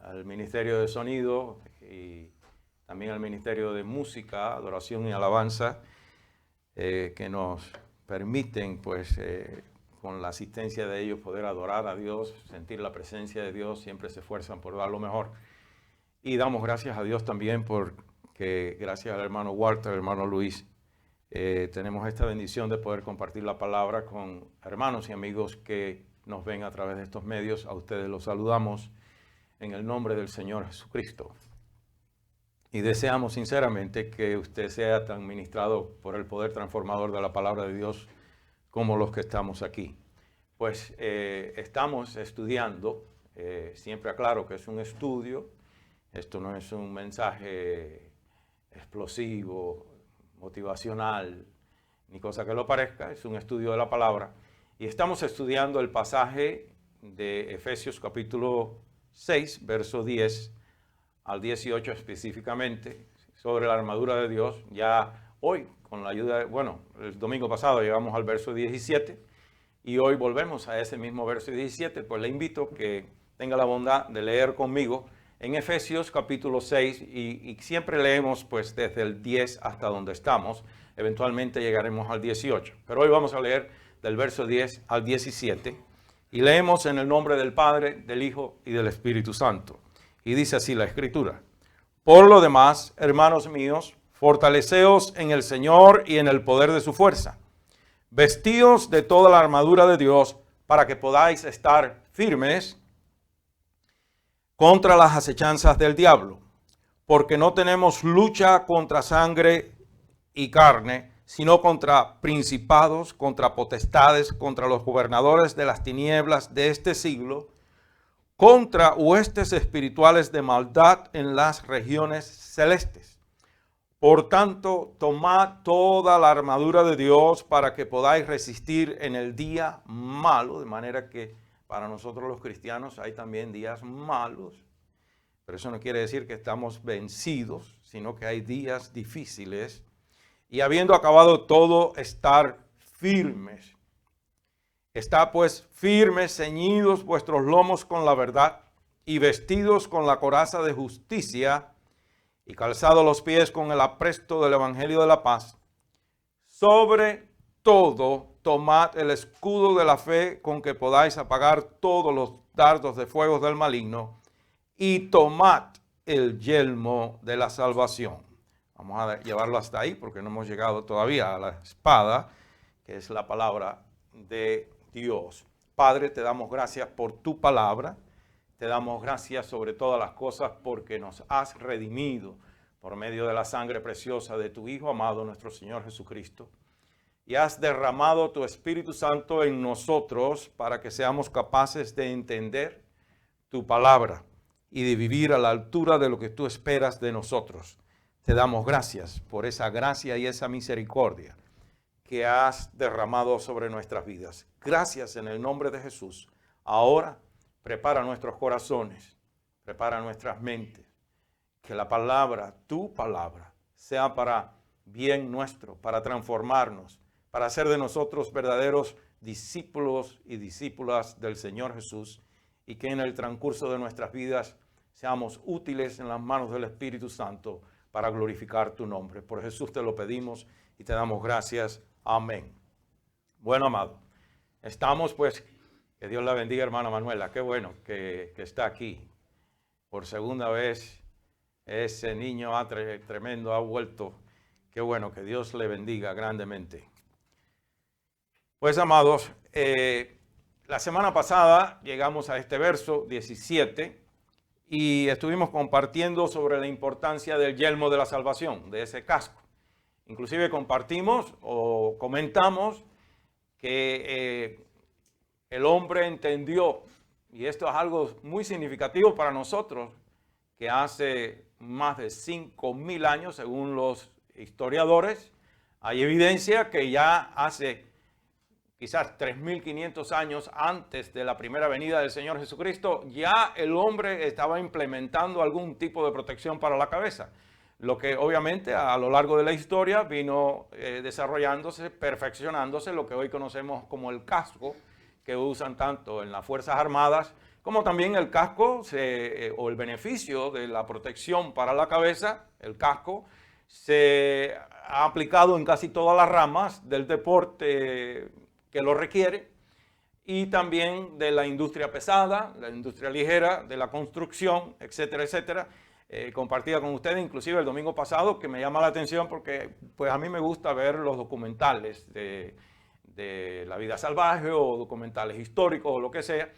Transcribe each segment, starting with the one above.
al Ministerio de Sonido y también al Ministerio de Música, Adoración y Alabanza, que nos permiten, pues, con la asistencia de ellos, poder adorar a Dios, sentir la presencia de Dios, siempre se esfuerzan por dar lo mejor. Y damos gracias a Dios también porque, gracias al hermano Walter, al hermano Luis, tenemos esta bendición de poder compartir la palabra con hermanos y amigos que nos ven a través de estos medios. A ustedes los saludamos en el nombre del Señor Jesucristo. Y deseamos sinceramente que usted sea tan ministrado por el poder transformador de la palabra de Dios como los que estamos aquí. Pues estamos estudiando, siempre aclaro que es un estudio, esto no es un mensaje explosivo, motivacional, ni cosa que lo parezca, es un estudio de la palabra. Y estamos estudiando el pasaje de Efesios capítulo 6, verso 10 al 18 específicamente, sobre la armadura de Dios. Ya hoy, con la ayuda, el domingo pasado llegamos al verso 17 y hoy volvemos a ese mismo verso 17, pues le invito que tenga la bondad de leer conmigo en Efesios capítulo 6 y siempre leemos pues desde el 10 hasta donde estamos, eventualmente llegaremos al 18, pero hoy vamos a leer del verso 10 al 17 y leemos en el nombre del Padre, del Hijo y del Espíritu Santo. Y dice así la Escritura: por lo demás, hermanos míos, fortaleceos en el Señor y en el poder de su fuerza. Vestíos de toda la armadura de Dios para que podáis estar firmes contra las acechanzas del diablo. Porque no tenemos lucha contra sangre y carne, sino contra principados, contra potestades, contra los gobernadores de las tinieblas de este siglo, contra huestes espirituales de maldad en las regiones celestes. Por tanto, tomad toda la armadura de Dios para que podáis resistir en el día malo, de manera que para nosotros los cristianos hay también días malos, pero eso no quiere decir que estamos vencidos, sino que hay días difíciles. Y habiendo acabado todo, estar firmes. Está pues firmes, ceñidos vuestros lomos con la verdad y vestidos con la coraza de justicia y calzados los pies con el apresto del evangelio de la paz. Sobre todo, tomad el escudo de la fe con que podáis apagar todos los dardos de fuego del maligno y tomad el yelmo de la salvación. Vamos a llevarlo hasta ahí porque no hemos llegado todavía a la espada, que es la palabra de Dios. Padre, te damos gracias por tu palabra, te damos gracias sobre todas las cosas porque nos has redimido por medio de la sangre preciosa de tu Hijo amado, nuestro Señor Jesucristo, y has derramado tu Espíritu Santo en nosotros para que seamos capaces de entender tu palabra y de vivir a la altura de lo que tú esperas de nosotros. Te damos gracias por esa gracia y esa misericordia que has derramado sobre nuestras vidas. Gracias en el nombre de Jesús. Ahora prepara nuestros corazones, prepara nuestras mentes, que la palabra, tu palabra, sea para bien nuestro, para transformarnos, para hacer de nosotros verdaderos discípulos y discípulas del Señor Jesús, y que en el transcurso de nuestras vidas seamos útiles en las manos del Espíritu Santo para glorificar tu nombre. Por Jesús te lo pedimos y te damos gracias. Amén. Bueno, amado, estamos pues, que Dios la bendiga, hermana Manuela. Qué bueno que está aquí. Por segunda vez, ese niño tremendo ha vuelto. Qué bueno, que Dios le bendiga grandemente. Pues, amados, la semana pasada llegamos a este verso 17 y estuvimos compartiendo sobre la importancia del yelmo de la salvación, de ese casco. Inclusive compartimos o comentamos que el hombre entendió, y esto es algo muy significativo para nosotros, que hace más de 5.000 años, según los historiadores, hay evidencia que ya hace quizás 3.500 años antes de la primera venida del Señor Jesucristo, ya el hombre estaba implementando algún tipo de protección para la cabeza. Lo que obviamente a lo largo de la historia vino desarrollándose, perfeccionándose, lo que hoy conocemos como el casco, que usan tanto en las Fuerzas Armadas como también el casco o el beneficio de la protección para la cabeza, el casco, se ha aplicado en casi todas las ramas del deporte que lo requiere y también de la industria pesada, la industria ligera, de la construcción, etcétera, etcétera. Compartida con ustedes inclusive el domingo pasado, que me llama la atención porque pues a mí me gusta ver los documentales de la vida salvaje o documentales históricos o lo que sea,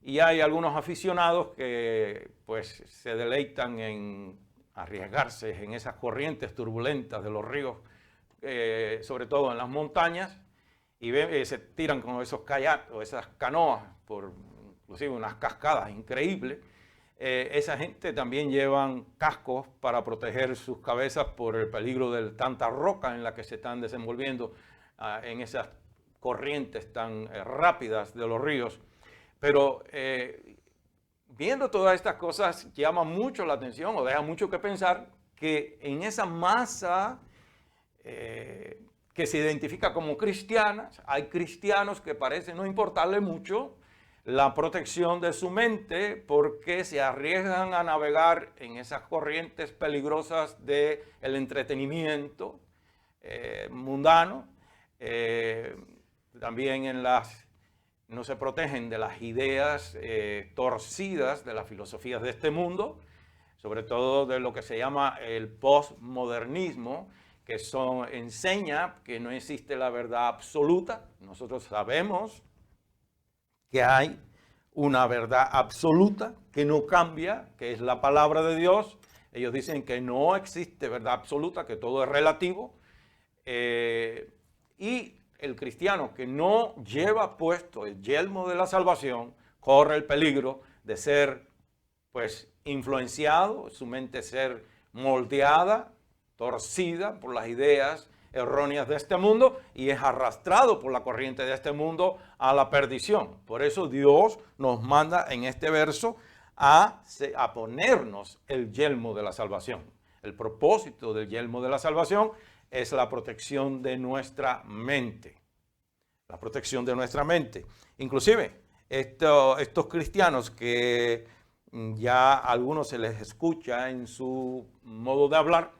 y hay algunos aficionados que pues se deleitan en arriesgarse en esas corrientes turbulentas de los ríos, sobre todo en las montañas, y se tiran con esos kayaks o esas canoas por inclusive unas cascadas increíbles. Esa gente también llevan cascos para proteger sus cabezas por el peligro de tanta roca en la que se están desenvolviendo en esas corrientes tan rápidas de los ríos. Pero viendo todas estas cosas llama mucho la atención o deja mucho que pensar que en esa masa que se identifica como cristianas, hay cristianos que parecen no importarle mucho la protección de su mente porque se arriesgan a navegar en esas corrientes peligrosas del entretenimiento mundano. También no se protegen de las ideas torcidas de las filosofías de este mundo, sobre todo de lo que se llama el postmodernismo, que enseña que no existe la verdad absoluta. Nosotros sabemos que hay una verdad absoluta que no cambia, que es la palabra de Dios. Ellos dicen que no existe verdad absoluta, que todo es relativo. Y el cristiano que no lleva puesto el yelmo de la salvación corre el peligro de ser pues influenciado, su mente ser moldeada, torcida por las ideas erróneas de este mundo y es arrastrado por la corriente de este mundo a la perdición. Por eso Dios nos manda en este verso a ponernos el yelmo de la salvación. El propósito del yelmo de la salvación es la protección de nuestra mente. La protección de nuestra mente. Inclusive, estos cristianos que ya a algunos se les escucha en su modo de hablar,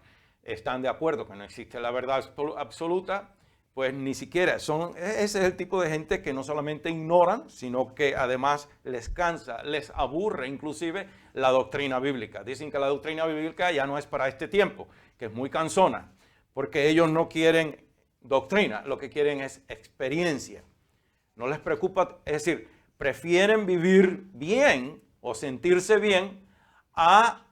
están de acuerdo que no existe la verdad absoluta, pues ni siquiera ese es el tipo de gente que no solamente ignoran, sino que además les cansa, les aburre inclusive la doctrina bíblica. Dicen que la doctrina bíblica ya no es para este tiempo, que es muy cansona, porque ellos no quieren doctrina, lo que quieren es experiencia. No les preocupa, es decir, prefieren vivir bien o sentirse bien a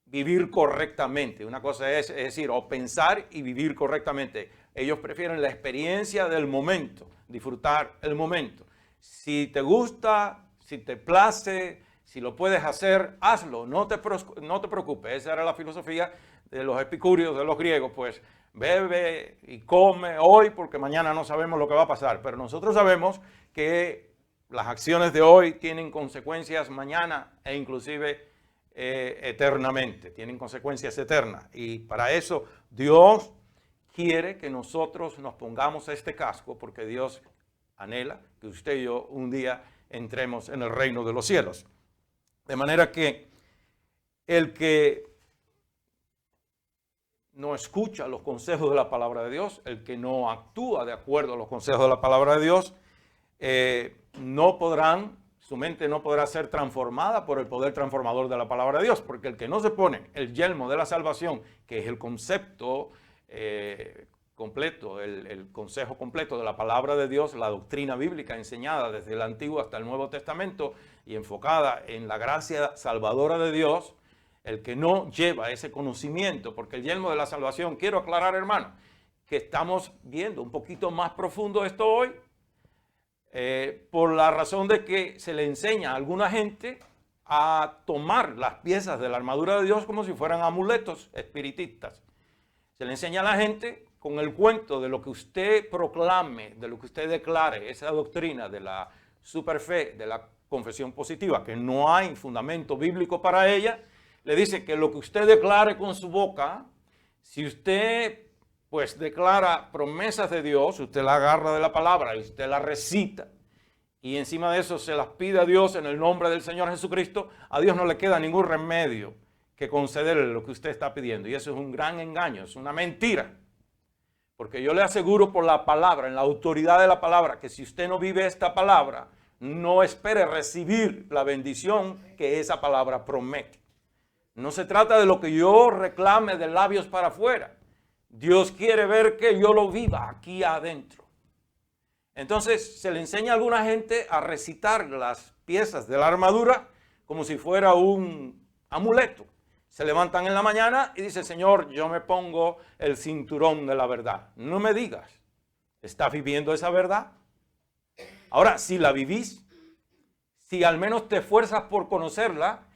vivir correctamente. Una cosa es decir, o pensar y vivir correctamente. Ellos prefieren la experiencia del momento, disfrutar el momento. Si te gusta, si te place, si lo puedes hacer, hazlo, no te preocupes. Esa era la filosofía de los epicúreos, de los griegos, pues bebe y come hoy porque mañana no sabemos lo que va a pasar. Pero nosotros sabemos que las acciones de hoy tienen consecuencias mañana e inclusive eternamente, tienen consecuencias eternas. Y para eso Dios quiere que nosotros nos pongamos este casco porque Dios anhela que usted y yo un día entremos en el reino de los cielos. De manera que el que no escucha los consejos de la palabra de Dios, el que no actúa de acuerdo a los consejos de la palabra de Dios, su mente no podrá ser transformada por el poder transformador de la palabra de Dios, porque el que no se pone el yelmo de la salvación, que es el concepto completo, el consejo completo de la palabra de Dios, la doctrina bíblica enseñada desde el Antiguo hasta el Nuevo Testamento y enfocada en la gracia salvadora de Dios, el que no lleva ese conocimiento, porque el yelmo de la salvación, quiero aclarar, hermano, que estamos viendo un poquito más profundo esto hoy, por la razón de que se le enseña a alguna gente a tomar las piezas de la armadura de Dios como si fueran amuletos espiritistas. Se le enseña a la gente con el cuento de lo que usted proclame, de lo que usted declare, esa doctrina de la superfe, de la confesión positiva, que no hay fundamento bíblico para ella. Le dice que lo que usted declare con su boca, si usted pues declara promesas de Dios, usted la agarra de la palabra y usted la recita y encima de eso se las pide a Dios en el nombre del Señor Jesucristo, a Dios no le queda ningún remedio que concederle lo que usted está pidiendo. Y eso es un gran engaño, es una mentira. Porque yo le aseguro por la palabra, en la autoridad de la palabra, que si usted no vive esta palabra, no espere recibir la bendición que esa palabra promete. No se trata de lo que yo reclame de labios para afuera. Dios quiere ver que yo lo viva aquí adentro. Entonces se le enseña a alguna gente a recitar las piezas de la armadura como si fuera un amuleto. Se levantan en la mañana y dicen, Señor, yo me pongo el cinturón de la verdad. No me digas, ¿estás viviendo esa verdad? Ahora, si la vivís, si al menos te esfuerzas por conocerla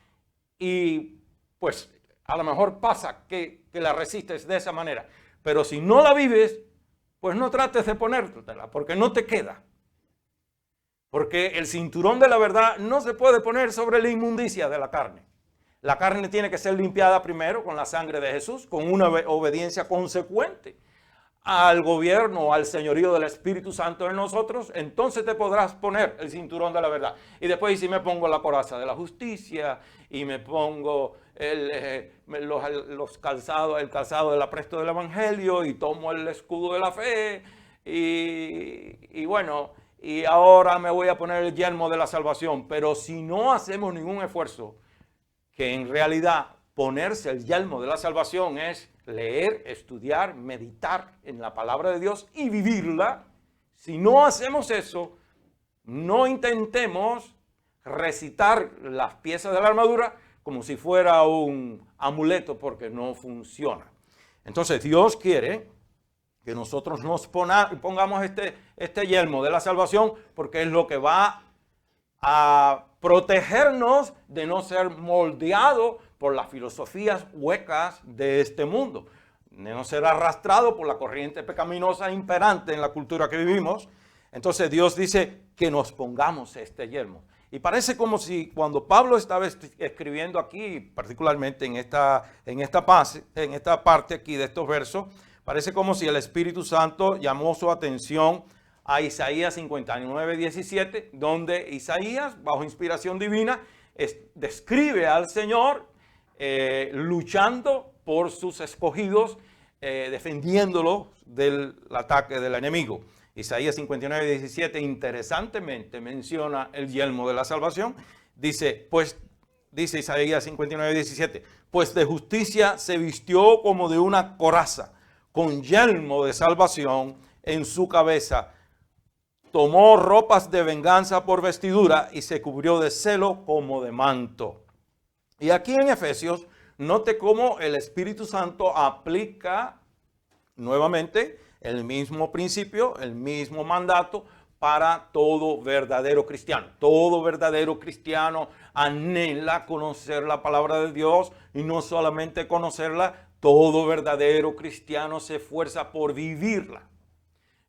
y pues a lo mejor pasa que la resistes de esa manera. Pero si no la vives, pues no trates de ponértela porque no te queda. Porque el cinturón de la verdad no se puede poner sobre la inmundicia de la carne. La carne tiene que ser limpiada primero con la sangre de Jesús, con una obediencia consecuente al gobierno, al señorío del Espíritu Santo en nosotros. Entonces te podrás poner el cinturón de la verdad. Y después si me pongo la coraza de la justicia y me pongo el calzado del apresto del evangelio y tomo el escudo de la fe y bueno, y ahora me voy a poner el yelmo de la salvación. Pero si no hacemos ningún esfuerzo, que en realidad ponerse el yelmo de la salvación es leer, estudiar, meditar en la palabra de Dios y vivirla. Si no hacemos eso, no intentemos recitar las piezas de la armadura como si fuera un amuleto, porque no funciona. Entonces Dios quiere que nosotros nos pongamos este yelmo de la salvación, porque es lo que va a protegernos de no ser moldeado por las filosofías huecas de este mundo, de no ser arrastrado por la corriente pecaminosa imperante en la cultura que vivimos. Entonces Dios dice que nos pongamos este yelmo. Y parece como si cuando Pablo estaba escribiendo aquí, particularmente en esta parte aquí de estos versos, parece como si el Espíritu Santo llamó su atención a Isaías 59, 17, donde Isaías, bajo inspiración divina, describe al Señor luchando por sus escogidos, defendiéndolos del ataque del enemigo. Isaías 59, 17 interesantemente menciona el yelmo de la salvación. Dice Isaías 59, 17, pues de justicia se vistió como de una coraza, con yelmo de salvación en su cabeza. Tomó ropas de venganza por vestidura y se cubrió de celo como de manto. Y aquí en Efesios, note cómo el Espíritu Santo aplica nuevamente el mismo principio, el mismo mandato para todo verdadero cristiano. Todo verdadero cristiano anhela conocer la palabra de Dios y no solamente conocerla, todo verdadero cristiano se esfuerza por vivirla.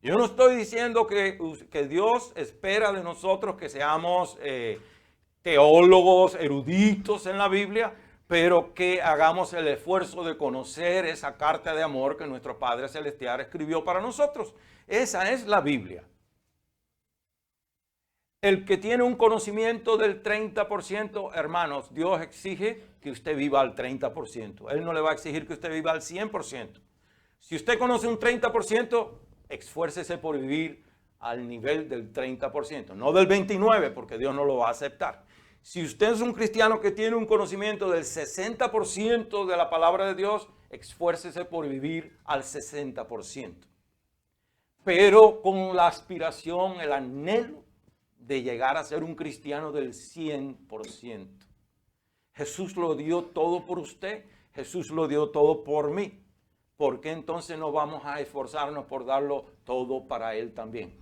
Yo no estoy diciendo que Dios espera de nosotros que seamos teólogos, eruditos en la Biblia, pero que hagamos el esfuerzo de conocer esa carta de amor que nuestro Padre Celestial escribió para nosotros. Esa es la Biblia. El que tiene un conocimiento del 30%, hermanos, Dios exige que usted viva al 30%. Él no le va a exigir que usted viva al 100%. Si usted conoce un 30%, esfuércese por vivir al nivel del 30%, no del 29%, porque Dios no lo va a aceptar. Si usted es un cristiano que tiene un conocimiento del 60% de la palabra de Dios, esfuércese por vivir al 60%. Pero con la aspiración, el anhelo de llegar a ser un cristiano del 100%. Jesús lo dio todo por usted, Jesús lo dio todo por mí. ¿Por qué entonces no vamos a esforzarnos por darlo todo para Él también?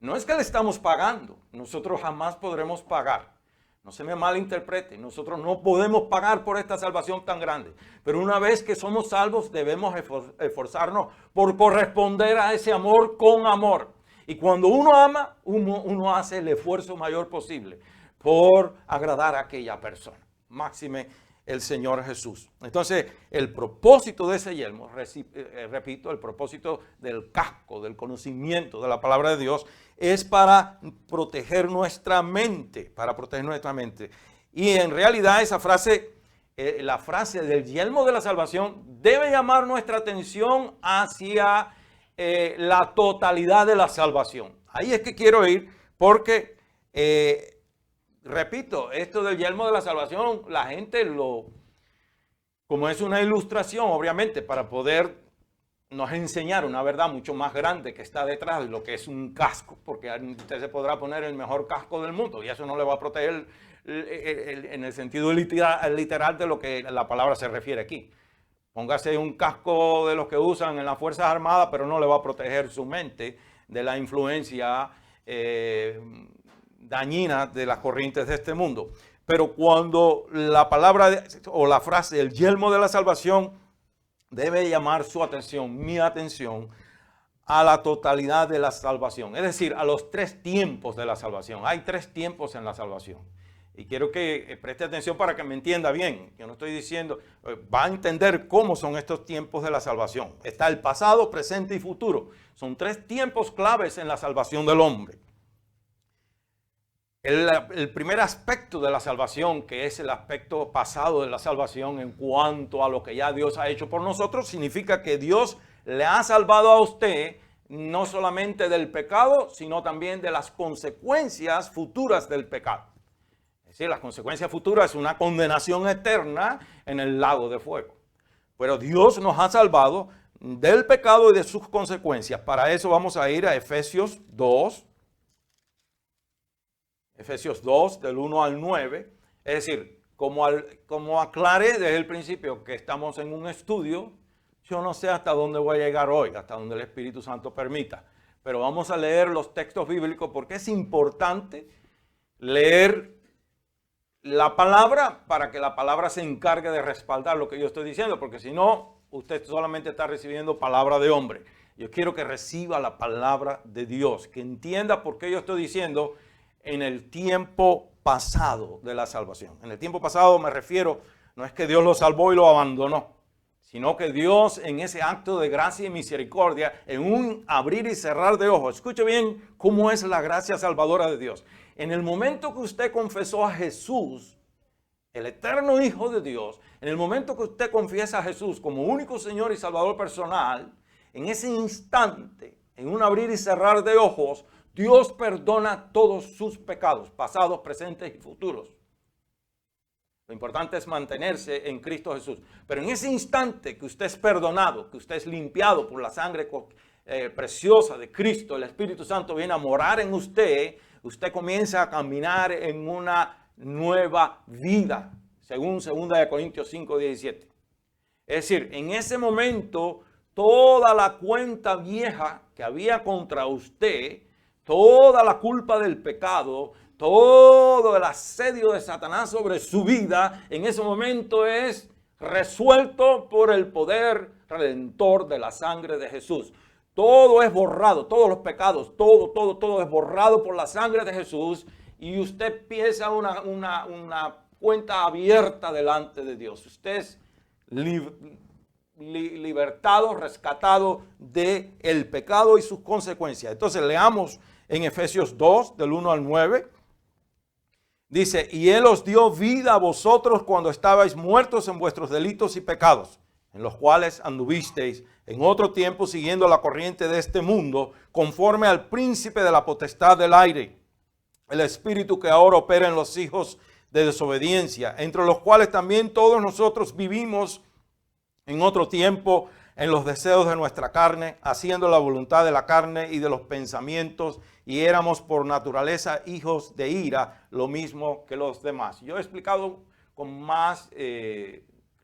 No es que le estamos pagando, nosotros jamás podremos pagar. No se me malinterprete, nosotros no podemos pagar por esta salvación tan grande. Pero una vez que somos salvos, debemos esforzarnos por corresponder a ese amor con amor. Y cuando uno ama, uno hace el esfuerzo mayor posible por agradar a aquella persona. Máxime el Señor Jesús. Entonces, el propósito de ese yelmo, repito, el propósito del casco, del conocimiento de la palabra de Dios, es para proteger nuestra mente, Y en realidad esa frase, la frase del yelmo de la salvación, debe llamar nuestra atención hacia la totalidad de la salvación. Ahí es que quiero ir porque, repito, esto del yelmo de la salvación, la gente como es una ilustración, obviamente, para poder nos enseñar una verdad mucho más grande que está detrás de lo que es un casco, porque usted se podrá poner el mejor casco del mundo y eso no le va a proteger en el sentido literal de lo que la palabra se refiere aquí. Póngase un casco de los que usan en las Fuerzas Armadas, pero no le va a proteger su mente de la influencia dañina de las corrientes de este mundo. Pero cuando la palabra o la frase, el yelmo de la salvación, debe llamar su atención, mi atención, a la totalidad de la salvación. Es decir, a los 3 tiempos de la salvación. Hay 3 tiempos en la salvación. Y quiero que preste atención para que me entienda bien. Yo no estoy diciendo, va a entender cómo son estos tiempos de la salvación. Está el pasado, presente y futuro. Son 3 tiempos claves en la salvación del hombre. El primer aspecto de la salvación, que es el aspecto pasado de la salvación en cuanto a lo que ya Dios ha hecho por nosotros, significa que Dios le ha salvado a usted no solamente del pecado, sino también de las consecuencias futuras del pecado. Es decir, las consecuencias futuras es una condenación eterna en el lago de fuego. Pero Dios nos ha salvado del pecado y de sus consecuencias. Para eso vamos a ir a Efesios 2. Efesios 2, del 1 al 9. Es decir, como aclaré desde el principio que estamos en un estudio, yo no sé hasta dónde voy a llegar hoy, hasta donde el Espíritu Santo permita. Pero vamos a leer los textos bíblicos porque es importante leer la palabra para que la palabra se encargue de respaldar lo que yo estoy diciendo, porque si no, usted solamente está recibiendo palabra de hombre. Yo quiero que reciba la palabra de Dios, que entienda por qué yo estoy diciendo en el tiempo pasado de la salvación. En el tiempo pasado me refiero, no es que Dios lo salvó y lo abandonó, sino que Dios en ese acto de gracia y misericordia, en un abrir y cerrar de ojos, escuche bien cómo es la gracia salvadora de Dios. En el momento que usted confesó a Jesús, el eterno Hijo de Dios, en el momento que usted confiesa a Jesús como único Señor y Salvador personal, en ese instante, en un abrir y cerrar de ojos, Dios perdona todos sus pecados, pasados, presentes y futuros. Lo importante es mantenerse en Cristo Jesús. Pero en ese instante que usted es perdonado, que usted es limpiado por la sangre preciosa de Cristo, el Espíritu Santo viene a morar en usted, usted comienza a caminar en una nueva vida, según 2 Corintios 5, 17. Es decir, en ese momento, toda la cuenta vieja que había contra usted, toda la culpa del pecado, todo el asedio de Satanás sobre su vida, en ese momento es resuelto por el poder redentor de la sangre de Jesús. Todo es borrado, todos los pecados, todo es borrado por la sangre de Jesús y usted empieza una cuenta abierta delante de Dios. Usted es libertado, rescatado del pecado y sus consecuencias. Entonces leamos en Efesios 2, del 1 al 9. Dice, y Él os dio vida a vosotros cuando estabais muertos en vuestros delitos y pecados, en los cuales anduvisteis en otro tiempo siguiendo la corriente de este mundo, conforme al príncipe de la potestad del aire, el espíritu que ahora opera en los hijos de desobediencia, entre los cuales también todos nosotros vivimos en otro tiempo en los deseos de nuestra carne, haciendo la voluntad de la carne y de los pensamientos, y éramos por naturaleza hijos de ira, lo mismo que los demás. Yo he explicado con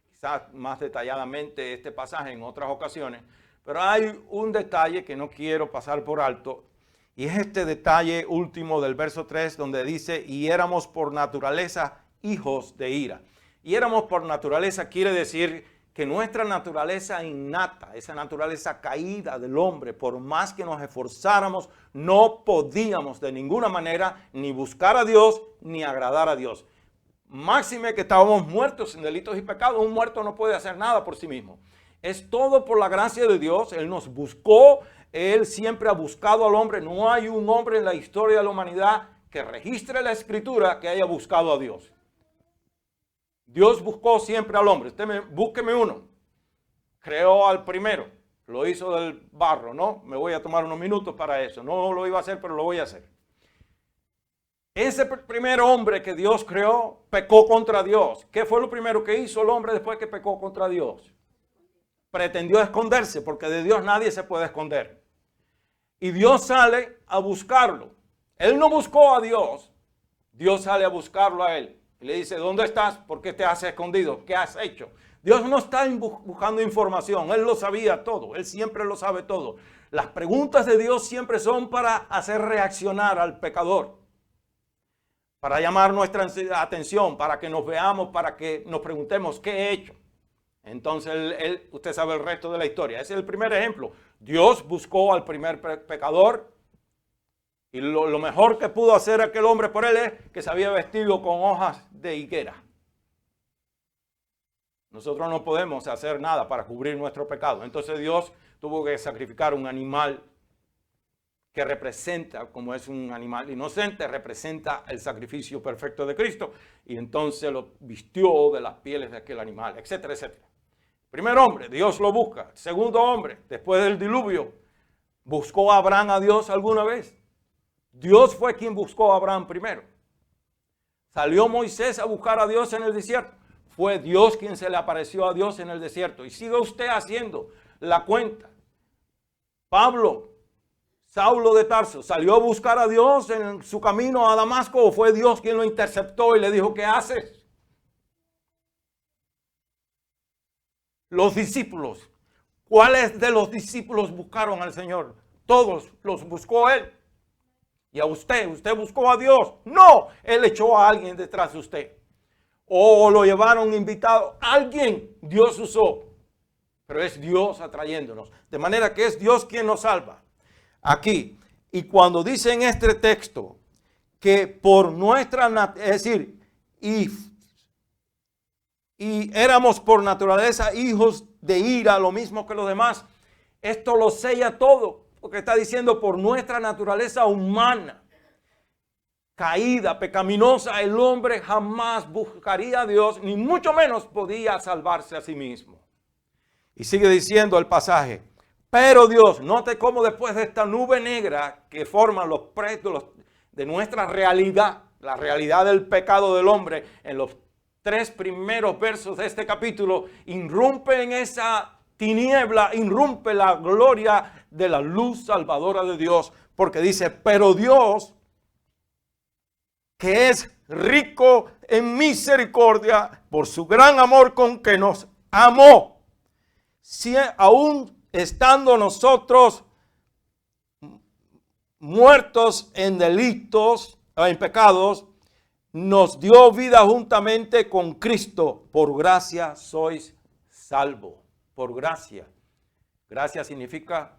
quizás más detalladamente este pasaje en otras ocasiones, pero hay un detalle que no quiero pasar por alto, y es este detalle último del verso 3, donde dice, y éramos por naturaleza hijos de ira. Y éramos por naturaleza quiere decir que nuestra naturaleza innata, esa naturaleza caída del hombre, por más que nos esforzáramos, no podíamos de ninguna manera ni buscar a Dios ni agradar a Dios. Máxime que estábamos muertos en delitos y pecados. Un muerto no puede hacer nada por sí mismo. Es todo por la gracia de Dios. Él nos buscó, Él siempre ha buscado al hombre. No hay un hombre en la historia de la humanidad que registre la escritura que haya buscado a Dios. Dios buscó siempre al hombre. Búsqueme uno. Creó al primero. Lo hizo del barro, ¿no? Me voy a tomar unos minutos para eso. No lo iba a hacer, pero lo voy a hacer. Ese primer hombre que Dios creó pecó contra Dios. ¿Qué fue lo primero que hizo el hombre después que pecó contra Dios? Pretendió esconderse, porque de Dios nadie se puede esconder. Y Dios sale a buscarlo. Él no buscó a Dios. Dios sale a buscarlo a él. Y le dice, ¿dónde estás? ¿Por qué te has escondido? ¿Qué has hecho? Dios no está buscando información. Él lo sabía todo. Él siempre lo sabe todo. Las preguntas de Dios siempre son para hacer reaccionar al pecador. Para llamar nuestra atención, para que nos veamos, para que nos preguntemos, ¿qué he hecho? Entonces, usted sabe el resto de la historia. Ese es el primer ejemplo. Dios buscó al primer pecador y lo mejor que pudo hacer aquel hombre por él es que se había vestido con hojas de higuera. Nosotros no podemos hacer nada para cubrir nuestro pecado. Entonces Dios tuvo que sacrificar un animal que representa, como es un animal inocente, representa el sacrificio perfecto de Cristo. Y entonces lo vistió de las pieles de aquel animal, etcétera, etcétera. Primer hombre, Dios lo busca. Segundo hombre, después del diluvio, ¿buscó a Abraham a Dios alguna vez? Dios fue quien buscó a Abraham primero. ¿Salió Moisés a buscar a Dios en el desierto? Fue Dios quien se le apareció a Dios en el desierto. Y siga usted haciendo la cuenta. Pablo, Saulo de Tarso, ¿salió a buscar a Dios en su camino a Damasco o fue Dios quien lo interceptó y le dijo, ¿qué haces? Los discípulos, ¿cuáles de los discípulos buscaron al Señor? Todos los buscó Él. ¿Y a usted buscó a Dios? No, Él echó a alguien detrás de usted. O lo llevaron invitado. Alguien Dios usó. Pero es Dios atrayéndonos. De manera que es Dios quien nos salva. Aquí. Y cuando dice en este texto que por nuestra, es decir, y éramos por naturaleza hijos de ira, lo mismo que los demás. Esto lo sella todo. Porque está diciendo por nuestra naturaleza humana, caída, pecaminosa, el hombre jamás buscaría a Dios, ni mucho menos podía salvarse a sí mismo. Y sigue diciendo el pasaje, pero Dios, note cómo después de esta nube negra que forman los prestos de nuestra realidad, la realidad del pecado del hombre, en los 3 primeros versos de este capítulo, irrumpe en esa tiniebla, irrumpe la gloria de la luz salvadora de Dios, porque dice, pero Dios, que es rico en misericordia, por su gran amor con que nos amó, si aún estando nosotros muertos en delitos, en pecados, nos dio vida juntamente con Cristo. Por gracia sois salvos. Por gracia. Gracia significa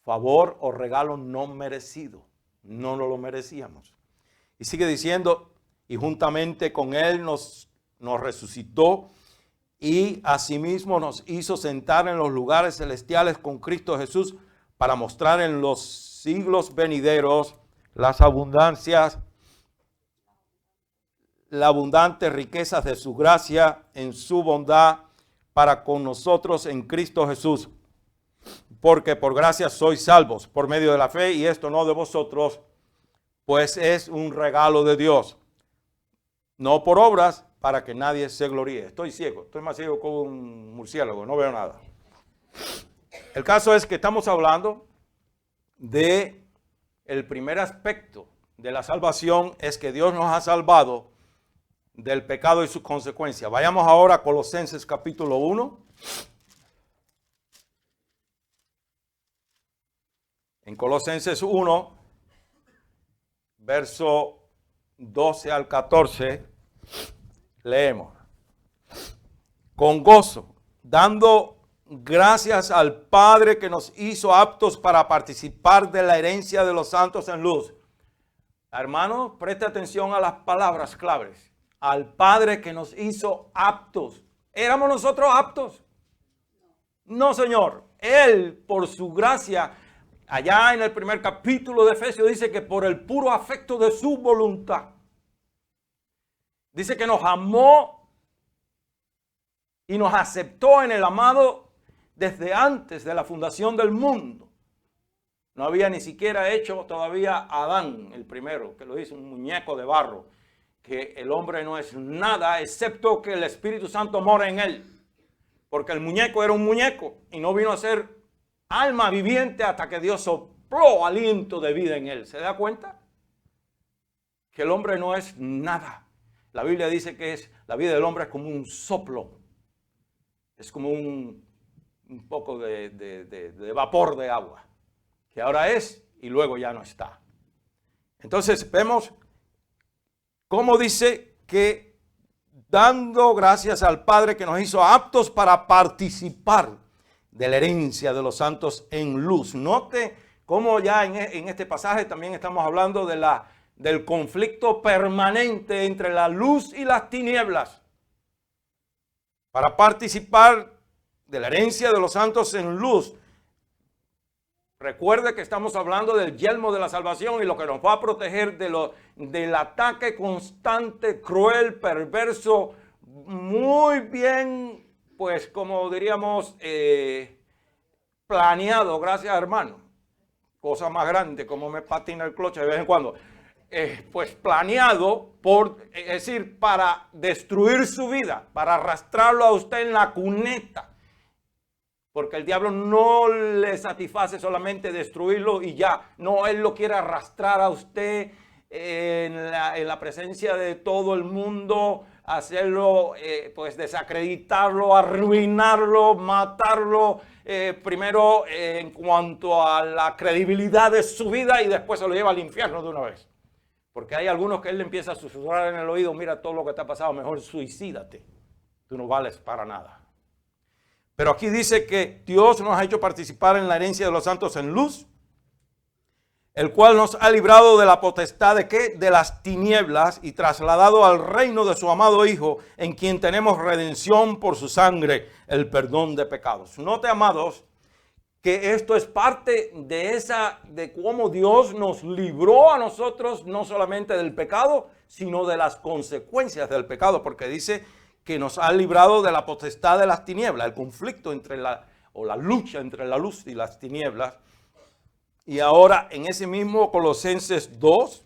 favor o regalo no merecido. No nos lo merecíamos. Y sigue diciendo, y juntamente con Él nos resucitó y asimismo nos hizo sentar en los lugares celestiales con Cristo Jesús para mostrar en los siglos venideros las abundancias, la abundante riqueza de su gracia en su bondad para con nosotros en Cristo Jesús. Porque por gracia sois salvos por medio de la fe, y esto no de vosotros, pues es un regalo de Dios, no por obras, para que nadie se gloríe. Estoy ciego, estoy más ciego que un murciélago, no veo nada. El caso es que estamos hablando de el primer aspecto de la salvación, es que Dios nos ha salvado del pecado y sus consecuencias. Vayamos ahora a Colosenses capítulo 1. En Colosenses 1, verso 12 al 14, leemos. Con gozo, dando gracias al Padre que nos hizo aptos para participar de la herencia de los santos en luz. Hermano, preste atención a las palabras claves. Al Padre que nos hizo aptos. ¿Éramos nosotros aptos? No, Señor. Él, por su gracia, allá en el primer capítulo de Efesios dice que por el puro afecto de su voluntad. Dice que nos amó y nos aceptó en el amado desde antes de la fundación del mundo. No había ni siquiera hecho todavía Adán, el primero, que lo hizo, un muñeco de barro, que el hombre no es nada excepto que el Espíritu Santo mora en él. Porque el muñeco era un muñeco y no vino a ser alma viviente hasta que Dios sopló aliento de vida en él. ¿Se da cuenta? Que el hombre no es nada. La Biblia dice que la vida del hombre es como un soplo. Es como un poco de vapor de agua. Que ahora es y luego ya no está. Entonces vemos cómo dice que dando gracias al Padre que nos hizo aptos para participar de la herencia de los santos en luz. Note cómo ya en este pasaje también estamos hablando del conflicto permanente entre la luz y las tinieblas. Para participar de la herencia de los santos en luz. Recuerde que estamos hablando del yelmo de la salvación y lo que nos va a proteger del ataque constante, cruel, perverso, muy bien, pues como diríamos, planeado, gracias hermano. Cosa más grande, como me patina el cloche de vez en cuando. Pues planeado es decir, para destruir su vida, para arrastrarlo a usted en la cuneta. Porque el diablo no le satisface solamente destruirlo y ya. No, él lo quiere arrastrar a usted en la presencia de todo el mundo, hacerlo, pues desacreditarlo, arruinarlo, matarlo. Primero en cuanto a la credibilidad de su vida y después se lo lleva al infierno de una vez. Porque hay algunos que él le empieza a susurrar en el oído, mira todo lo que te ha pasado, mejor suicídate. Tú no vales para nada. Pero aquí dice que Dios nos ha hecho participar en la herencia de los santos en luz, el cual nos ha librado de la potestad de ¿qué? De las tinieblas y trasladado al reino de su amado Hijo, en quien tenemos redención por su sangre, el perdón de pecados. Note, amados, que esto es parte de cómo Dios nos libró a nosotros, no solamente del pecado, sino de las consecuencias del pecado, porque dice que nos ha librado de la potestad de las tinieblas, el conflicto entre la lucha entre la luz y las tinieblas. Y ahora en ese mismo Colosenses 2,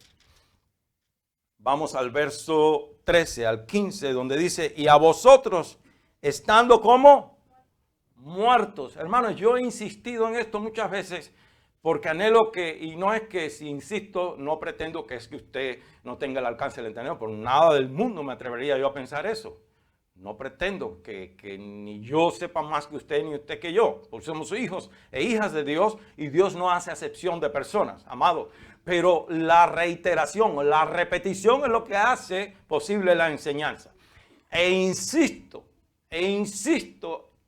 vamos al verso 13 al 15, donde dice, y a vosotros estando como muertos. Hermanos, yo he insistido en esto muchas veces porque anhelo y no es que si insisto, no pretendo que es que usted no tenga el alcance del entendimiento, por nada del mundo me atrevería yo a pensar eso. No pretendo que ni yo sepa más que usted ni usted que yo, porque somos hijos e hijas de Dios y Dios no hace acepción de personas, amado. Pero la reiteración, la repetición es lo que hace posible la enseñanza. E insisto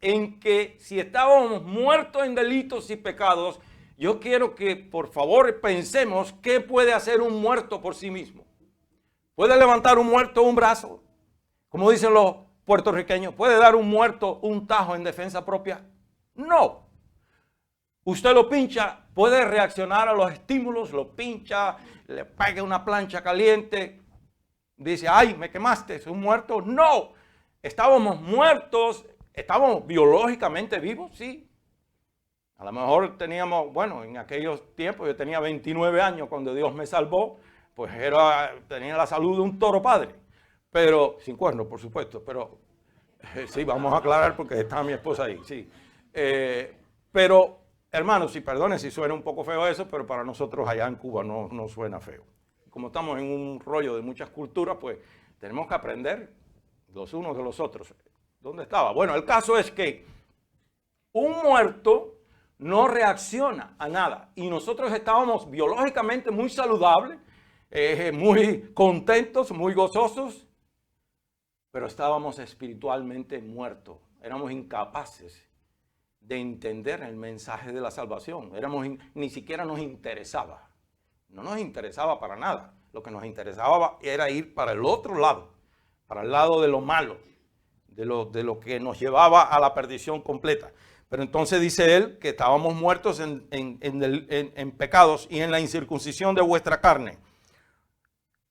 en que si estábamos muertos en delitos y pecados, yo quiero que por favor pensemos qué puede hacer un muerto por sí mismo. ¿Puede levantar un muerto un brazo? Como dicen los puertorriqueños, ¿puede dar un muerto un tajo en defensa propia? No. Usted lo pincha, puede reaccionar a los estímulos, lo pincha, le pega una plancha caliente, dice, ay, me quemaste, ¿es un muerto? No. Estábamos muertos, estábamos biológicamente vivos, sí. A lo mejor teníamos, bueno, en aquellos tiempos, yo tenía 29 años cuando Dios me salvó, pues tenía la salud de un toro padre. Pero, sin cuernos, por supuesto, pero sí, vamos a aclarar porque está mi esposa ahí, sí. Pero, hermanos, y perdone si suena un poco feo eso, pero para nosotros allá en Cuba no suena feo. Como estamos en un rollo de muchas culturas, pues tenemos que aprender los unos de los otros. ¿Dónde estaba? Bueno, el caso es que un muerto no reacciona a nada y nosotros estábamos biológicamente muy saludables, muy contentos, muy gozosos, pero estábamos espiritualmente muertos. Éramos incapaces de entender el mensaje de la salvación. Ni siquiera nos interesaba. No nos interesaba para nada. Lo que nos interesaba era ir para el otro lado, para el lado de lo malo, de lo que nos llevaba a la perdición completa. Pero entonces dice él que estábamos muertos en pecados y en la incircuncisión de vuestra carne.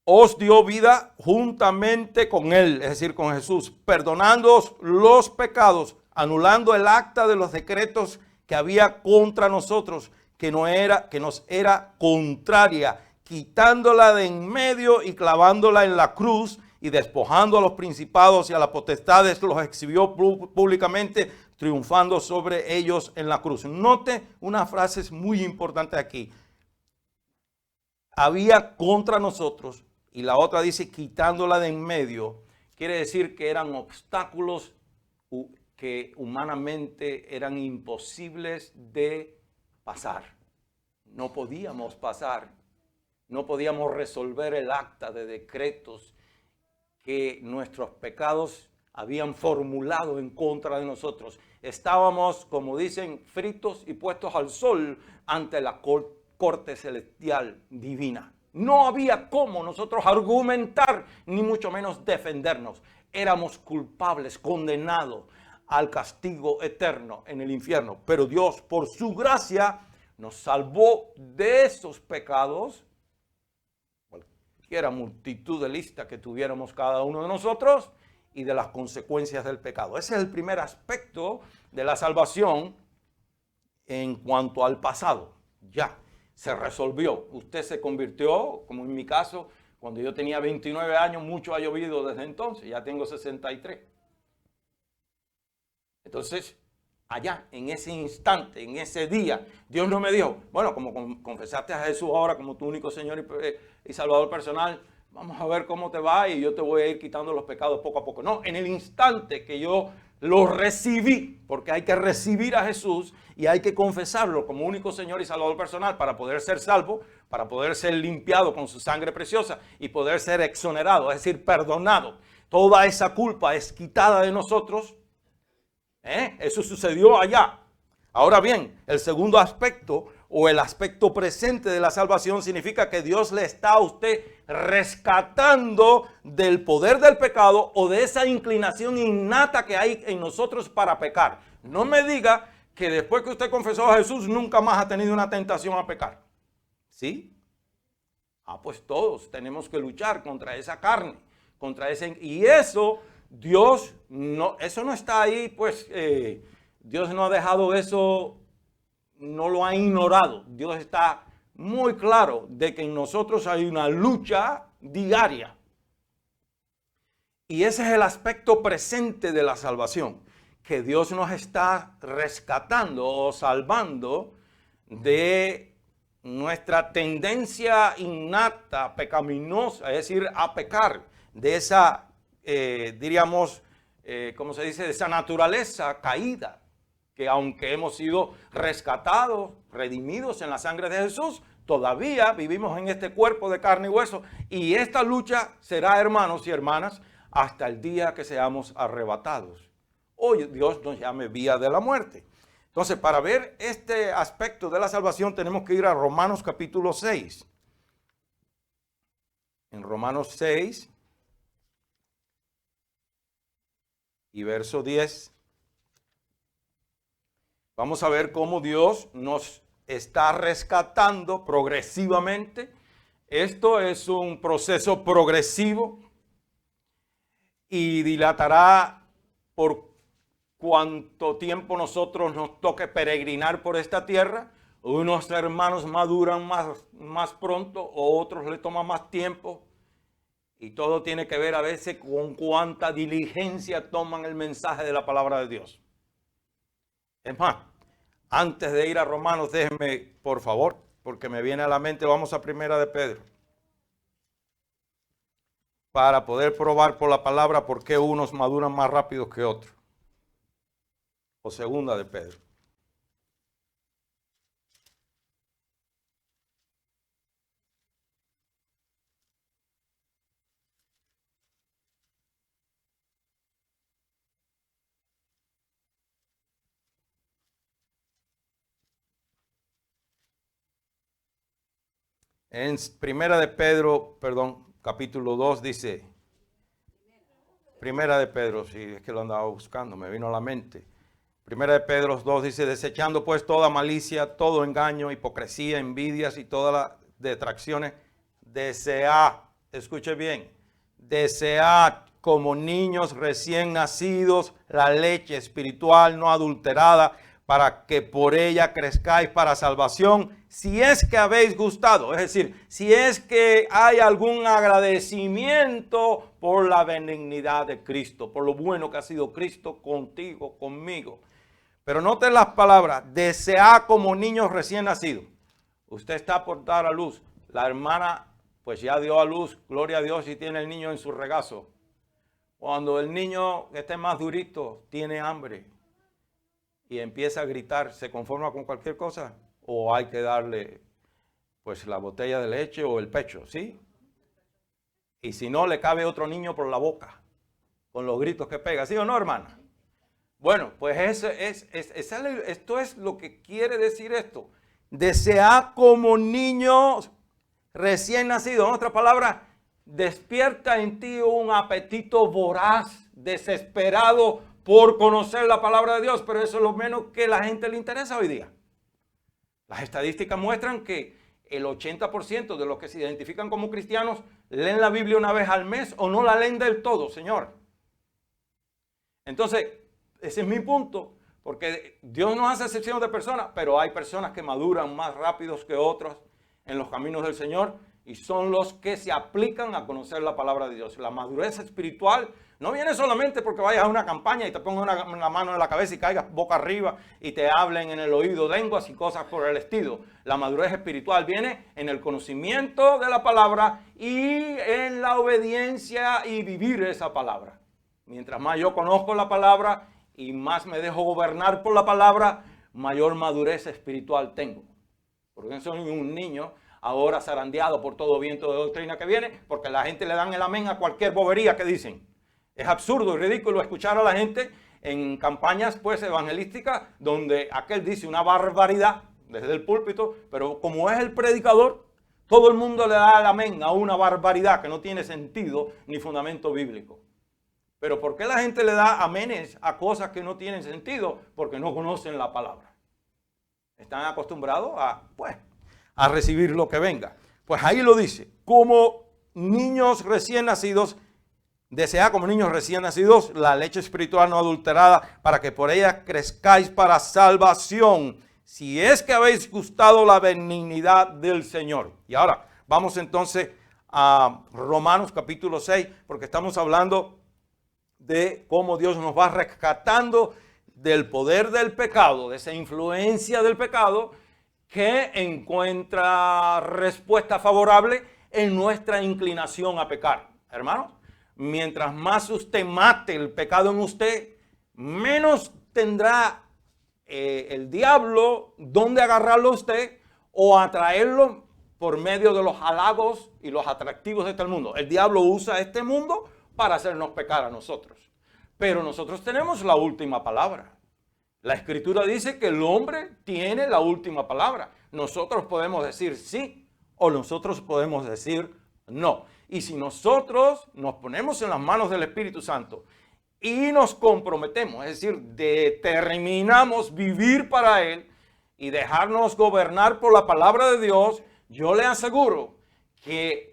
Os dio vida juntamente con él, es decir, con Jesús, perdonándoos los pecados, anulando el acta de los decretos que había contra nosotros, que nos era contraria, quitándola de en medio y clavándola en la cruz, y despojando a los principados y a las potestades, los exhibió públicamente, triunfando sobre ellos en la cruz. Note una frase muy importante aquí. Había contra nosotros, y la otra dice quitándola de en medio. Quiere decir que eran obstáculos que humanamente eran imposibles de pasar. No podíamos pasar. No podíamos resolver el acta de decretos que nuestros pecados habían formulado en contra de nosotros. Estábamos, como dicen, fritos y puestos al sol ante la corte celestial divina. No había cómo nosotros argumentar, ni mucho menos defendernos. Éramos culpables, condenados al castigo eterno en el infierno. Pero Dios, por su gracia, nos salvó de esos pecados, cualquiera multitud de lista que tuviéramos cada uno de nosotros, y de las consecuencias del pecado. Ese es el primer aspecto de la salvación en cuanto al pasado. Ya, se resolvió. Usted se convirtió, como en mi caso, cuando yo tenía 29 años, mucho ha llovido desde entonces, ya tengo 63. Entonces, allá, en ese instante, en ese día, Dios no me dijo, bueno, como confesaste a Jesús ahora como tu único Señor y Salvador personal, vamos a ver cómo te va y yo te voy a ir quitando los pecados poco a poco. No, en el instante que yo lo recibí, porque hay que recibir a Jesús y hay que confesarlo como único Señor y Salvador personal para poder ser salvo, para poder ser limpiado con su sangre preciosa y poder ser exonerado, es decir, perdonado. Toda esa culpa es quitada de nosotros. Eso sucedió allá. Ahora bien, el segundo aspecto o el aspecto presente de la salvación significa que Dios le está a usted rescatando del poder del pecado o de esa inclinación innata que hay en nosotros para pecar. No me diga que después que usted confesó a Jesús nunca más ha tenido una tentación a pecar. ¿Sí? Pues todos tenemos que luchar contra esa carne, contra ese, y eso Dios no, eso no está ahí, pues Dios no ha dejado eso, no lo ha ignorado. Dios está muy claro de que en nosotros hay una lucha diaria. Y ese es el aspecto presente de la salvación, que Dios nos está rescatando o salvando de nuestra tendencia innata, pecaminosa, es decir, a pecar, de esa, diríamos, ¿cómo se dice?, de esa naturaleza caída, que aunque hemos sido rescatados, redimidos en la sangre de Jesús, todavía vivimos en este cuerpo de carne y hueso, y esta lucha será, hermanos y hermanas, hasta el día que seamos arrebatados. Hoy Dios nos llame vía de la muerte. Entonces, para ver este aspecto de la salvación tenemos que ir a Romanos capítulo 6. En Romanos 6 y verso 10, vamos a ver cómo Dios nos está rescatando progresivamente. Esto es un proceso progresivo y dilatará por cuánto tiempo nosotros nos toque peregrinar por esta tierra. Unos hermanos maduran más pronto, otros le toma más tiempo. Y todo tiene que ver a veces con cuánta diligencia toman el mensaje de la palabra de Dios. Es más, antes de ir a Romanos, déjenme, por favor, porque me viene a la mente, vamos a Primera de Pedro. Para poder probar por la palabra por qué unos maduran más rápido que otros. O Segunda de Pedro. En Primera de Pedro, perdón, capítulo 2 dice, Primera de Pedro, si es que lo andaba buscando, me vino a la mente. Primera de Pedro 2 dice, desechando pues toda malicia, todo engaño, hipocresía, envidias y todas las detracciones, desead, escuche bien, desead como niños recién nacidos la leche espiritual no adulterada, para que por ella crezcáis para salvación, si es que habéis gustado, es decir, si es que hay algún agradecimiento por la benignidad de Cristo, por lo bueno que ha sido Cristo contigo, conmigo. Pero noten las palabras, desead como niños recién nacidos. Usted está por dar a luz, la hermana pues ya dio a luz, gloria a Dios, y tiene el niño en su regazo. Cuando el niño esté más durito, tiene hambre y empieza a gritar, ¿se conforma con cualquier cosa? ¿O hay que darle pues la botella de leche o el pecho? ¿Sí? Y si no, le cabe otro niño por la boca con los gritos que pega. ¿Sí o no, hermana? Bueno, pues esto es lo que quiere decir esto. Desead como niños recién nacidos. En otras palabras, despierta en ti un apetito voraz, desesperado por conocer la palabra de Dios, pero eso es lo menos que a la gente le interesa hoy día. Las estadísticas muestran que el 80% de los que se identifican como cristianos leen la Biblia una vez al mes o no la leen del todo, señor. Entonces, ese es mi punto, porque Dios no hace excepción de personas, pero hay personas que maduran más rápidos que otros en los caminos del Señor y son los que se aplican a conocer la palabra de Dios. La madurez espiritual no viene solamente porque vayas a una campaña y te pongan una mano en la cabeza y caigas boca arriba y te hablen en el oído lenguas y cosas por el estilo. La madurez espiritual viene en el conocimiento de la palabra y en la obediencia y vivir esa palabra. Mientras más yo conozco la palabra y más me dejo gobernar por la palabra, mayor madurez espiritual tengo. Porque soy un niño ahora zarandeado por todo viento de doctrina que viene, porque la gente le dan el amén a cualquier bobería que dicen. Es absurdo y ridículo escuchar a la gente en campañas pues evangelísticas donde aquel dice una barbaridad desde el púlpito, pero como es el predicador, todo el mundo le da el amén a una barbaridad que no tiene sentido ni fundamento bíblico. Pero ¿por qué la gente le da amenes a cosas que no tienen sentido? Porque no conocen la palabra. Están acostumbrados a recibir lo que venga. Pues ahí lo dice, como niños recién nacidos, desead como niños recién nacidos la leche espiritual no adulterada, para que por ella crezcáis para salvación, si es que habéis gustado la benignidad del Señor. Y ahora vamos entonces a Romanos capítulo 6, porque estamos hablando de cómo Dios nos va rescatando del poder del pecado, de esa influencia del pecado que encuentra respuesta favorable en nuestra inclinación a pecar. Hermanos, mientras más usted mate el pecado en usted, menos tendrá el diablo donde agarrarlo a usted o atraerlo por medio de los halagos y los atractivos de este mundo. El diablo usa este mundo para hacernos pecar a nosotros. Pero nosotros tenemos la última palabra. La Escritura dice que el hombre tiene la última palabra. Nosotros podemos decir sí o nosotros podemos decir no. Y si nosotros nos ponemos en las manos del Espíritu Santo y nos comprometemos, es decir, determinamos vivir para Él y dejarnos gobernar por la palabra de Dios, yo le aseguro que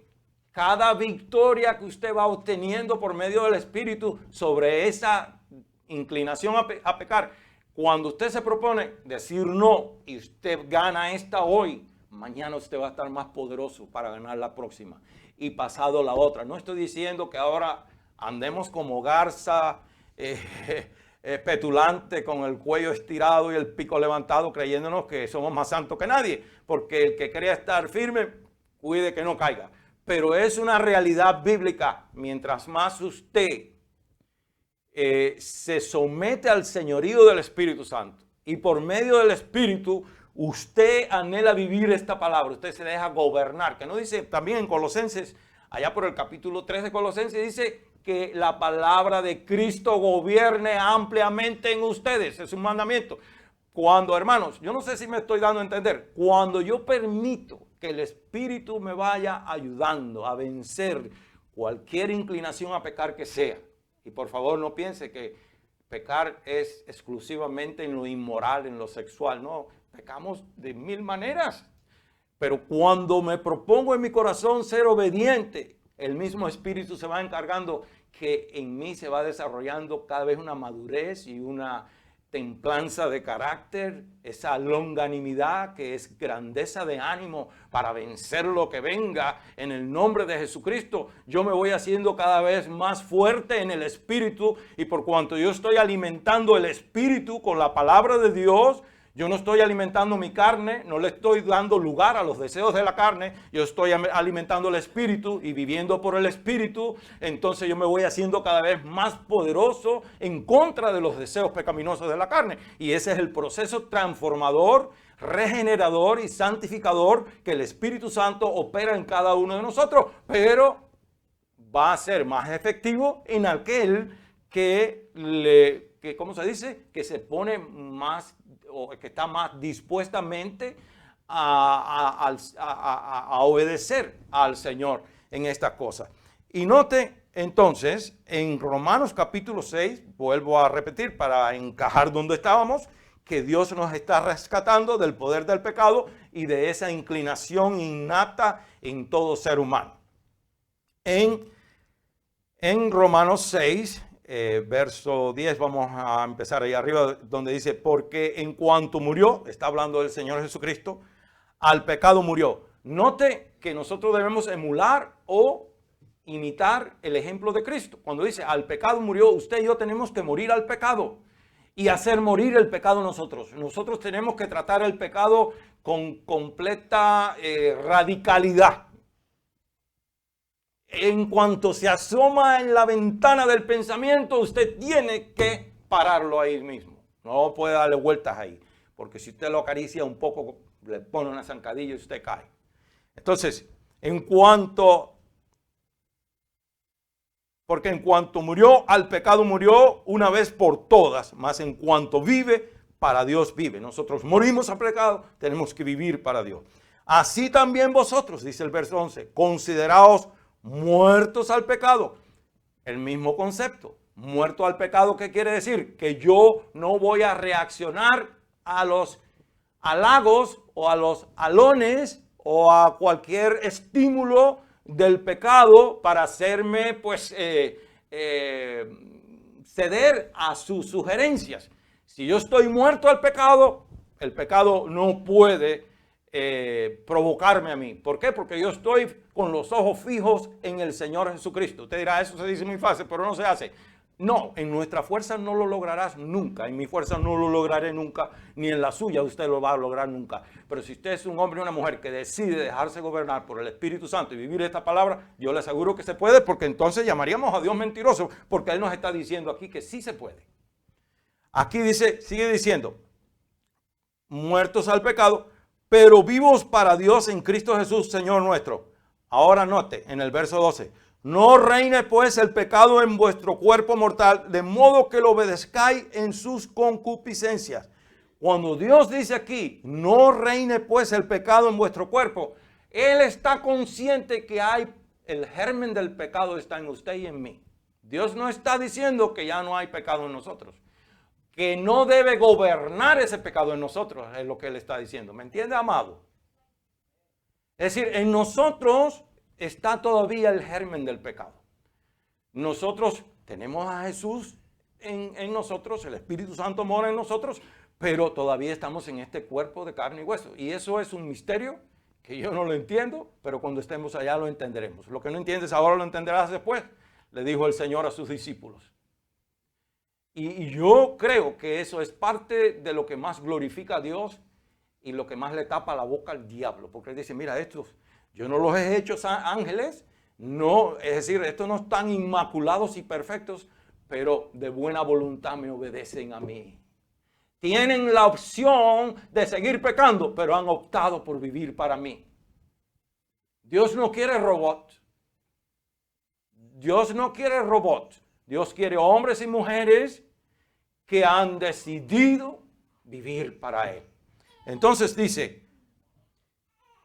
cada victoria que usted va obteniendo por medio del Espíritu sobre esa inclinación a pecar, cuando usted se propone decir no y usted gana esta hoy, mañana usted va a estar más poderoso para ganar la próxima y pasado la otra. No estoy diciendo que ahora andemos como garza petulante con el cuello estirado y el pico levantado creyéndonos que somos más santos que nadie, porque el que crea estar firme, cuide que no caiga. Pero es una realidad bíblica. Mientras más usted se somete al señorío del Espíritu Santo y por medio del Espíritu usted anhela vivir esta palabra, usted se deja gobernar, que no dice también en Colosenses, allá por el capítulo 3 de Colosenses, dice que la palabra de Cristo gobierne ampliamente en ustedes, es un mandamiento. Cuando, hermanos, yo no sé si me estoy dando a entender, cuando yo permito que el Espíritu me vaya ayudando a vencer cualquier inclinación a pecar que sea, Y por favor no piense que pecar es exclusivamente en lo inmoral, en lo sexual. No, pecamos de mil maneras. Pero cuando me propongo en mi corazón ser obediente, el mismo Espíritu se va encargando que en mí se va desarrollando cada vez una madurez y una templanza de carácter, esa longanimidad que es grandeza de ánimo para vencer lo que venga en el nombre de Jesucristo. Yo me voy haciendo cada vez más fuerte en el Espíritu, y por cuanto yo estoy alimentando el Espíritu con la palabra de Dios, yo no estoy alimentando mi carne, no le estoy dando lugar a los deseos de la carne, yo estoy alimentando el Espíritu y viviendo por el Espíritu. Entonces yo me voy haciendo cada vez más poderoso en contra de los deseos pecaminosos de la carne. Y ese es el proceso transformador, regenerador y santificador que el Espíritu Santo opera en cada uno de nosotros, pero va a ser más efectivo en aquel que ¿cómo se dice? Que se pone más, o que está más dispuestamente a obedecer al Señor en estas cosas. Y note entonces en Romanos capítulo 6, vuelvo a repetir para encajar donde estábamos, que Dios nos está rescatando del poder del pecado y de esa inclinación innata en todo ser humano. En Romanos 6, verso 10, vamos a empezar ahí arriba donde dice, porque en cuanto murió, está hablando del Señor Jesucristo, al pecado murió. Note que nosotros debemos emular o imitar el ejemplo de Cristo. Cuando dice al pecado murió, usted y yo tenemos que morir al pecado y hacer morir el pecado nosotros. Nosotros tenemos que tratar el pecado con completa radicalidad. En cuanto se asoma en la ventana del pensamiento, usted tiene que pararlo ahí mismo. No puede darle vueltas ahí, porque si usted lo acaricia un poco, le pone una zancadilla y usted cae. Entonces, porque en cuanto murió, al pecado murió una vez por todas, mas en cuanto vive, para Dios vive. Nosotros morimos al pecado, tenemos que vivir para Dios. Así también vosotros, dice el verso 11, consideraos muertos al pecado. El mismo concepto. Muerto al pecado, ¿qué quiere decir? Que yo no voy a reaccionar a los halagos o a los alones o a cualquier estímulo del pecado para hacerme ceder a sus sugerencias. Si yo estoy muerto al pecado, el pecado no puede provocarme a mí. ¿Por qué? Porque yo estoy con los ojos fijos en el Señor Jesucristo. Usted dirá, eso se dice muy fácil, pero no se hace. No, en nuestra fuerza no lo lograrás nunca. En mi fuerza no lo lograré nunca, ni en la suya usted lo va a lograr nunca. Pero si usted es un hombre o una mujer que decide dejarse gobernar por el Espíritu Santo y vivir esta palabra, yo le aseguro que se puede, porque entonces llamaríamos a Dios mentiroso, porque Él nos está diciendo aquí que sí se puede. Aquí dice, sigue diciendo, muertos al pecado, pero vivos para Dios en Cristo Jesús, Señor nuestro. Ahora note en el verso 12. No reine pues el pecado en vuestro cuerpo mortal, de modo que lo obedezcáis en sus concupiscencias. Cuando Dios dice aquí, no reine pues el pecado en vuestro cuerpo, Él está consciente que el germen del pecado está en usted y en mí. Dios no está diciendo que ya no hay pecado en nosotros, que no debe gobernar ese pecado en nosotros, es lo que Él está diciendo. ¿Me entiende, amado? Es decir, en nosotros está todavía el germen del pecado. Nosotros tenemos a Jesús en nosotros, el Espíritu Santo mora en nosotros, pero todavía estamos en este cuerpo de carne y hueso. Y eso es un misterio que yo no lo entiendo, pero cuando estemos allá lo entenderemos. Lo que no entiendes ahora lo entenderás después, le dijo el Señor a sus discípulos. Y yo creo que eso es parte de lo que más glorifica a Dios y lo que más le tapa la boca al diablo. Porque Él dice, mira, estos, yo no los he hecho ángeles, no, es decir, estos no están inmaculados y perfectos, pero de buena voluntad me obedecen a mí. Tienen la opción de seguir pecando, pero han optado por vivir para mí. Dios no quiere robot. Dios no quiere robot. Dios quiere hombres y mujeres que han decidido vivir para Él. Entonces dice,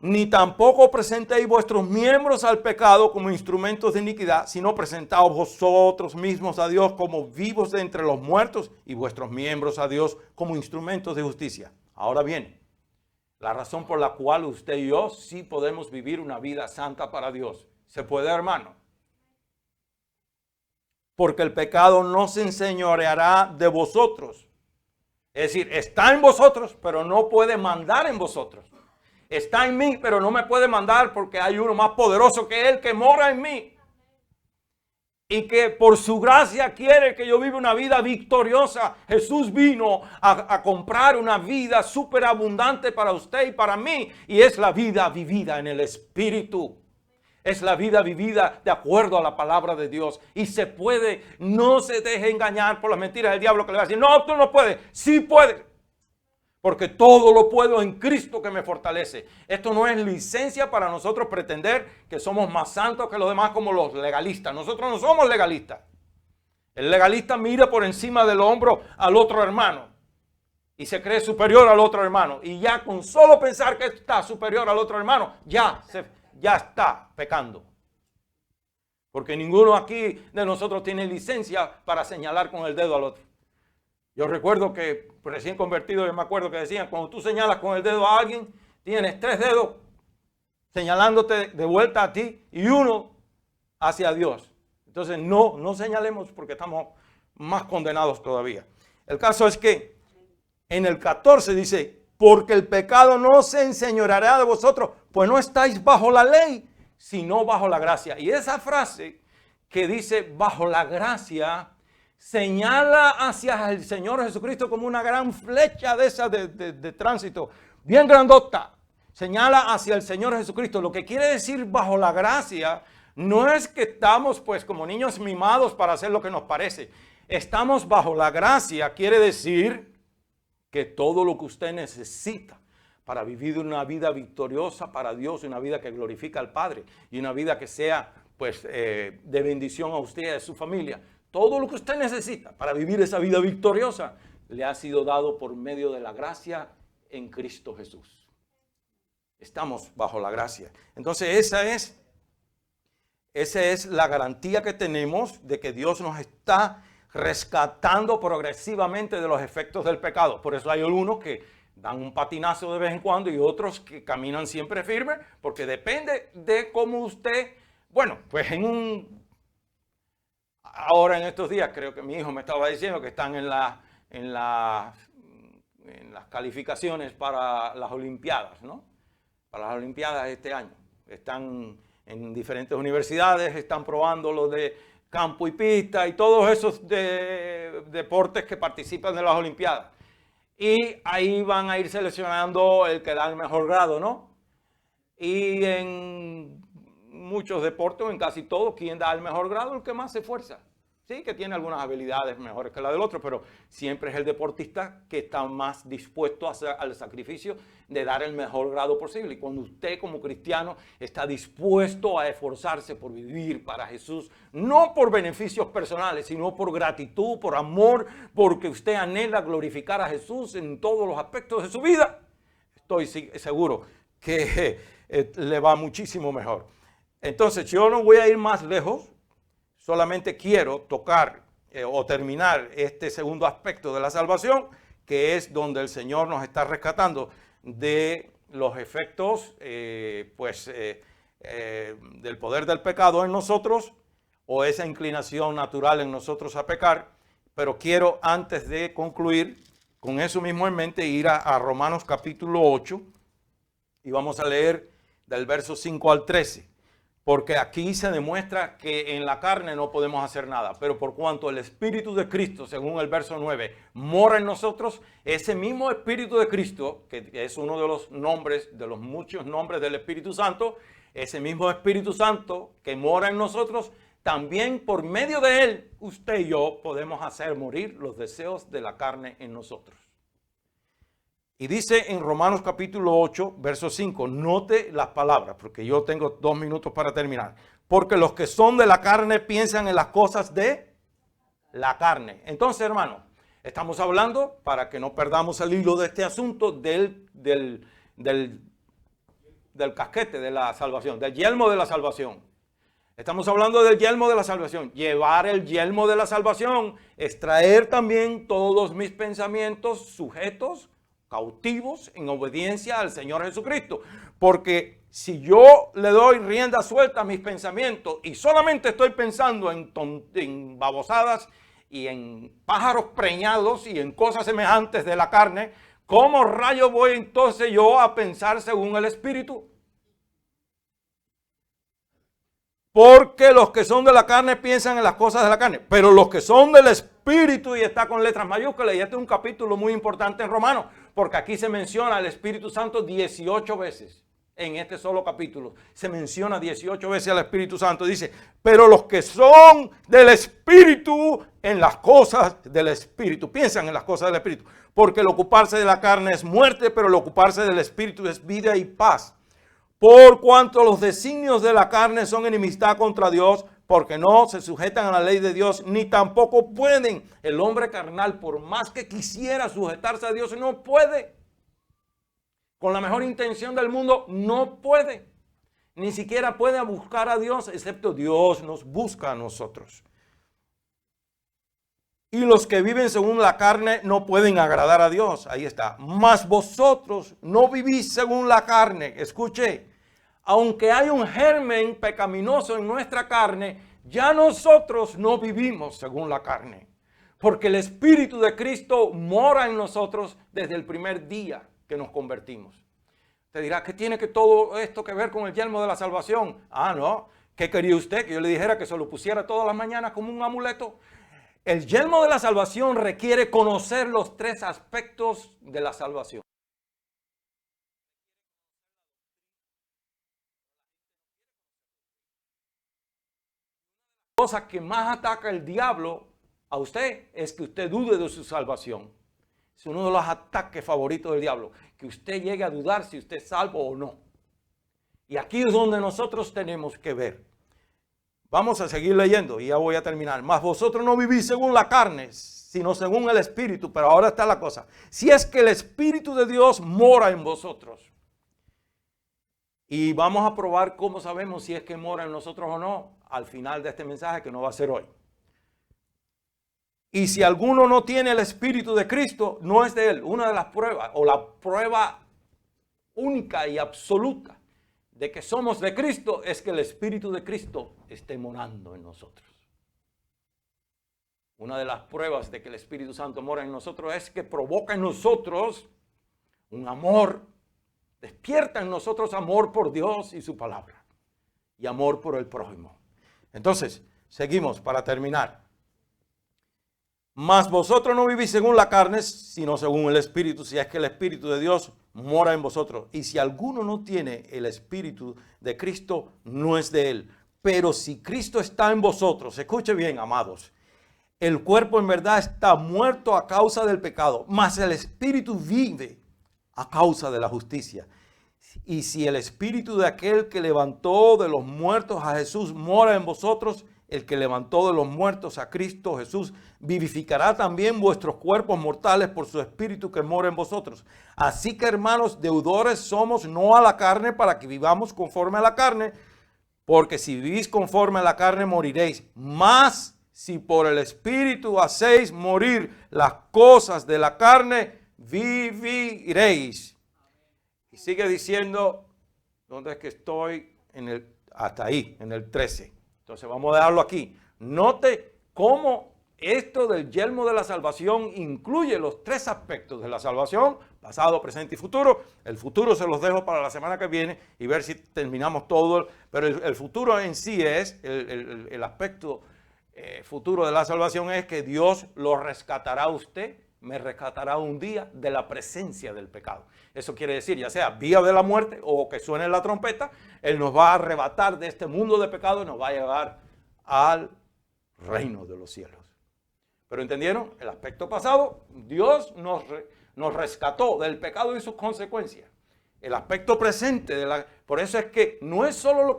Ni tampoco presentéis vuestros miembros al pecado como instrumentos de iniquidad, sino presentaos vosotros mismos a Dios como vivos de entre los muertos y vuestros miembros a Dios como instrumentos de justicia. Ahora bien, la razón por la cual usted y yo sí podemos vivir una vida santa para Dios. ¿Se puede, hermano? Porque el pecado no se enseñoreará de vosotros. Es decir, está en vosotros, pero no puede mandar en vosotros. Está en mí, pero no me puede mandar porque hay uno más poderoso que él que mora en mí. Y que por su gracia quiere que yo viva una vida victoriosa. Jesús vino a comprar una vida superabundante para usted y para mí. Y es la vida vivida en el Espíritu. Es la vida vivida de acuerdo a la palabra de Dios. Y se puede, no se deje engañar por las mentiras del diablo que le va a decir, no, tú no puedes. Sí puedes. Porque todo lo puedo en Cristo que me fortalece. Esto no es licencia para nosotros pretender que somos más santos que los demás como los legalistas. Nosotros no somos legalistas. El legalista mira por encima del hombro al otro hermano y se cree superior al otro hermano. Y ya con solo pensar que está superior al otro hermano, ya está pecando. Porque ninguno aquí de nosotros tiene licencia para señalar con el dedo al otro. Yo recuerdo que recién convertido, yo me acuerdo que decían, cuando tú señalas con el dedo a alguien, tienes 3 dedos señalándote de vuelta a ti y uno hacia Dios. Entonces no señalemos porque estamos más condenados todavía. El caso es que en el 14 dice, porque el pecado no se enseñoreará de vosotros, pues no estáis bajo la ley, sino bajo la gracia. Y esa frase que dice bajo la gracia señala hacia el Señor Jesucristo como una gran flecha de esa de tránsito, bien grandota. Señala hacia el Señor Jesucristo. Lo que quiere decir bajo la gracia no es que estamos pues como niños mimados para hacer lo que nos parece. Estamos bajo la gracia, quiere decir que todo lo que usted necesita para vivir una vida victoriosa para Dios, una vida que glorifica al Padre y una vida que sea pues de bendición a usted y a su familia. Todo lo que usted necesita para vivir esa vida victoriosa le ha sido dado por medio de la gracia en Cristo Jesús. Estamos bajo la gracia. Entonces esa es la garantía que tenemos de que Dios nos está rescatando progresivamente de los efectos del pecado. Por eso hay algunos que dan un patinazo de vez en cuando y otros que caminan siempre firmes, porque depende de cómo usted, bueno, pues ahora en estos días creo que mi hijo me estaba diciendo que están en las calificaciones para las Olimpiadas, ¿no? Para las Olimpiadas de este año. Están en diferentes universidades, están probando lo de campo y pista y todos esos deportes que participan de las Olimpiadas. Y ahí van a ir seleccionando el que da el mejor grado, ¿no? Y en muchos deportes, en casi todos, quien da el mejor grado es el que más se esfuerza. Sí, que tiene algunas habilidades mejores que la del otro, pero siempre es el deportista que está más dispuesto al sacrificio de dar el mejor grado posible. Y cuando usted como cristiano está dispuesto a esforzarse por vivir para Jesús, no por beneficios personales, sino por gratitud, por amor, porque usted anhela glorificar a Jesús en todos los aspectos de su vida, estoy seguro que le va muchísimo mejor. Entonces, yo no voy a ir más lejos. Solamente quiero tocar o terminar este segundo aspecto de la salvación, que es donde el Señor nos está rescatando de los efectos del poder del pecado en nosotros o esa inclinación natural en nosotros a pecar. Pero quiero, antes de concluir, con eso mismo en mente, ir a Romanos capítulo 8 y vamos a leer del verso 5 al 13. Porque aquí se demuestra que en la carne no podemos hacer nada. Pero por cuanto el Espíritu de Cristo, según el verso 9, mora en nosotros, ese mismo Espíritu de Cristo, que es uno de los nombres, de los muchos nombres del Espíritu Santo, ese mismo Espíritu Santo que mora en nosotros, también por medio de él, usted y yo podemos hacer morir los deseos de la carne en nosotros. Y dice en Romanos capítulo 8, verso 5, note las palabras, porque yo tengo 2 minutos para terminar. Porque los que son de la carne piensan en las cosas de la carne. Entonces, hermano, estamos hablando, para que no perdamos el hilo de este asunto, del del casquete de la salvación, del yelmo de la salvación. Estamos hablando del yelmo de la salvación. Llevar el yelmo de la salvación, extraer también todos mis pensamientos sujetos, cautivos, en obediencia al Señor Jesucristo. Porque si yo le doy rienda suelta a mis pensamientos y solamente estoy pensando en babosadas y en pájaros preñados y en cosas semejantes de la carne, ¿cómo rayos voy entonces yo a pensar según el Espíritu? Porque los que son de la carne piensan en las cosas de la carne, pero los que son del Espíritu, y está con letras mayúsculas, y este es un capítulo muy importante en Romanos, porque aquí se menciona el Espíritu Santo 18 veces. En este solo capítulo se menciona 18 veces al Espíritu Santo. Dice, pero los que son del Espíritu, en las cosas del Espíritu, piensan en las cosas del Espíritu. Porque el ocuparse de la carne es muerte, pero el ocuparse del Espíritu es vida y paz. Por cuanto los designios de la carne son enemistad contra Dios, porque no se sujetan a la ley de Dios, ni tampoco pueden. El hombre carnal, por más que quisiera sujetarse a Dios, no puede. Con la mejor intención del mundo, no puede. Ni siquiera puede buscar a Dios, excepto Dios nos busca a nosotros. Y los que viven según la carne no pueden agradar a Dios. Ahí está. Mas vosotros no vivís según la carne. Escuche, aunque hay un germen pecaminoso en nuestra carne, ya nosotros no vivimos según la carne. Porque el Espíritu de Cristo mora en nosotros desde el primer día que nos convertimos. Te dirá, ¿qué tiene que todo esto que ver con el yelmo de la salvación? Ah, no. ¿Qué quería usted? Que yo le dijera que se lo pusiera todas las mañanas como un amuleto. El yelmo de la salvación requiere conocer los tres aspectos de la salvación. La cosa que más ataca el diablo a usted es que usted dude de su salvación. Es uno de los ataques favoritos del diablo, que usted llegue a dudar si usted es salvo o no. Y aquí es donde nosotros tenemos que ver. Vamos a seguir leyendo y ya voy a terminar. Mas vosotros no vivís según la carne, sino según el Espíritu. Pero ahora está la cosa. Si es que el Espíritu de Dios mora en vosotros. Y vamos a probar cómo sabemos si es que mora en nosotros o no al final de este mensaje que no va a ser hoy. Y si alguno no tiene el Espíritu de Cristo, no es de él. Una de las pruebas, o la prueba única y absoluta de que somos de Cristo, es que el Espíritu de Cristo esté morando en nosotros. Una de las pruebas de que el Espíritu Santo mora en nosotros es que provoca en nosotros un amor, despierta en nosotros amor por Dios y su palabra, y amor por el prójimo. Entonces, seguimos para terminar. Mas vosotros no vivís según la carne, sino según el Espíritu, si es que el Espíritu de Dios mora en vosotros. Y si alguno no tiene el Espíritu de Cristo, no es de él. Pero si Cristo está en vosotros, escuche bien, amados, el cuerpo en verdad está muerto a causa del pecado, mas el Espíritu vive a causa de la justicia. Y si el Espíritu de aquel que levantó de los muertos a Jesús mora en vosotros, el que levantó de los muertos a Cristo Jesús vivificará también vuestros cuerpos mortales por su Espíritu que mora en vosotros. Así que, hermanos, deudores somos no a la carne para que vivamos conforme a la carne, porque si vivís conforme a la carne moriréis. Mas si por el Espíritu hacéis morir las cosas de la carne, viviréis. Y sigue diciendo, ¿dónde es que estoy? Hasta ahí, en el 13. Entonces vamos a dejarlo aquí. Note cómo esto del yelmo de la salvación incluye los tres aspectos de la salvación, pasado, presente y futuro. El futuro se los dejo para la semana que viene y ver si terminamos todo. Pero el futuro en sí es, el aspecto futuro de la salvación es que Dios lo rescatará a usted, me rescatará un día de la presencia del pecado. Eso quiere decir, ya sea vía de la muerte o que suene la trompeta, Él nos va a arrebatar de este mundo de pecado y nos va a llevar al reino de los cielos. Pero ¿entendieron? El aspecto pasado, Dios nos rescató del pecado y sus consecuencias. El aspecto presente, por eso es que no es solo lo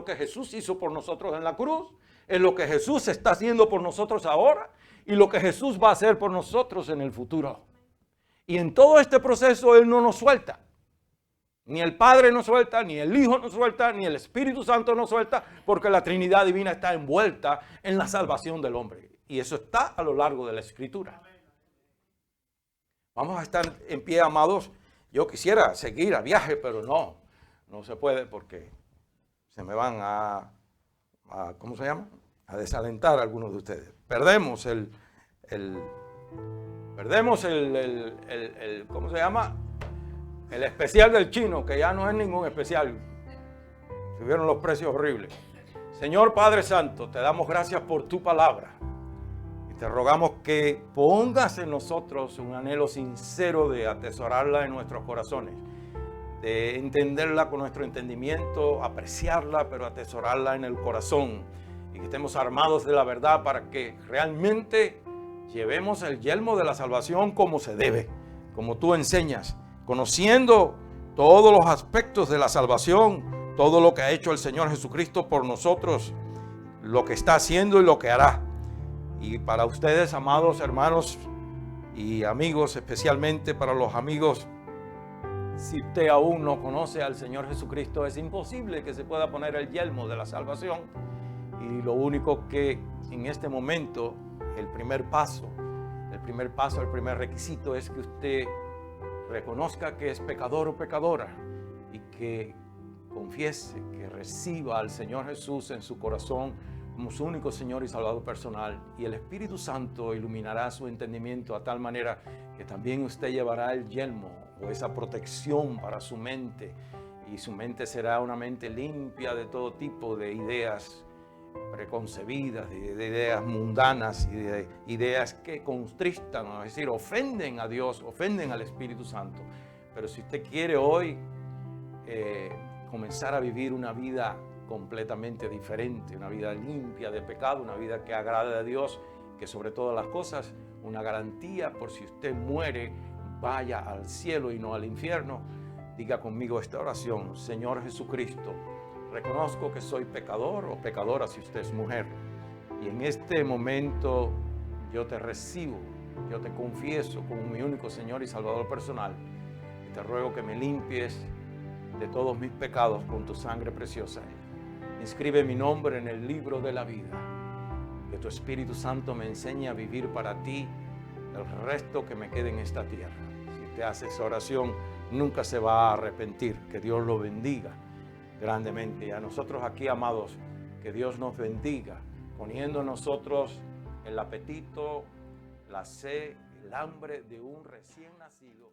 que Jesús hizo por nosotros en la cruz, es lo que Jesús está haciendo por nosotros ahora y lo que Jesús va a hacer por nosotros en el futuro. Y en todo este proceso Él no nos suelta. Ni el Padre nos suelta, ni el Hijo nos suelta, ni el Espíritu Santo nos suelta, porque la Trinidad Divina está envuelta en la salvación del hombre. Y eso está a lo largo de la Escritura. Vamos a estar en pie, amados. Yo quisiera seguir a viaje, pero no se puede porque se me van ¿cómo se llama? A desalentar a algunos de ustedes. Perdemos ¿cómo se llama? El especial del chino, que ya no es ningún especial. Subieron los precios horribles. Señor Padre Santo, te damos gracias por tu palabra. Y te rogamos que pongas en nosotros un anhelo sincero de atesorarla en nuestros corazones, de entenderla con nuestro entendimiento, apreciarla, pero atesorarla en el corazón. Y que estemos armados de la verdad para que realmente llevemos el yelmo de la salvación como se debe, como tú enseñas, conociendo todos los aspectos de la salvación, todo lo que ha hecho el Señor Jesucristo por nosotros, lo que está haciendo y lo que hará. Y para ustedes, amados hermanos y amigos, especialmente para los amigos, si usted aún no conoce al Señor Jesucristo, es imposible que se pueda poner el yelmo de la salvación. Y lo único que en este momento, el primer requisito es que usted reconozca que es pecador o pecadora y que confiese, que reciba al Señor Jesús en su corazón como su único Señor y Salvador personal. Y el Espíritu Santo iluminará su entendimiento a tal manera que también usted llevará el yelmo o esa protección para su mente. Y su mente será una mente limpia de todo tipo de ideas preconcebidas, de ideas mundanas y de ideas que contristan, es decir, ofenden a Dios, ofenden al Espíritu Santo. Pero si usted quiere hoy comenzar a vivir una vida completamente diferente, una vida limpia de pecado, una vida que agrade a Dios, que sobre todas las cosas, una garantía por si usted muere, vaya al cielo y no al infierno, diga conmigo esta oración: Señor Jesucristo, reconozco que soy pecador o pecadora si usted es mujer. Y en este momento yo te recibo, yo te confieso como mi único Señor y Salvador personal. Y te ruego que me limpies de todos mis pecados con tu sangre preciosa. Inscribe mi nombre en el libro de la vida. Que tu Espíritu Santo me enseñe a vivir para ti el resto que me quede en esta tierra. Si usted hace esa oración, nunca se va a arrepentir. Que Dios lo bendiga grandemente. Y a nosotros aquí, amados, que Dios nos bendiga, poniendo en nosotros el apetito, la sed, el hambre de un recién nacido.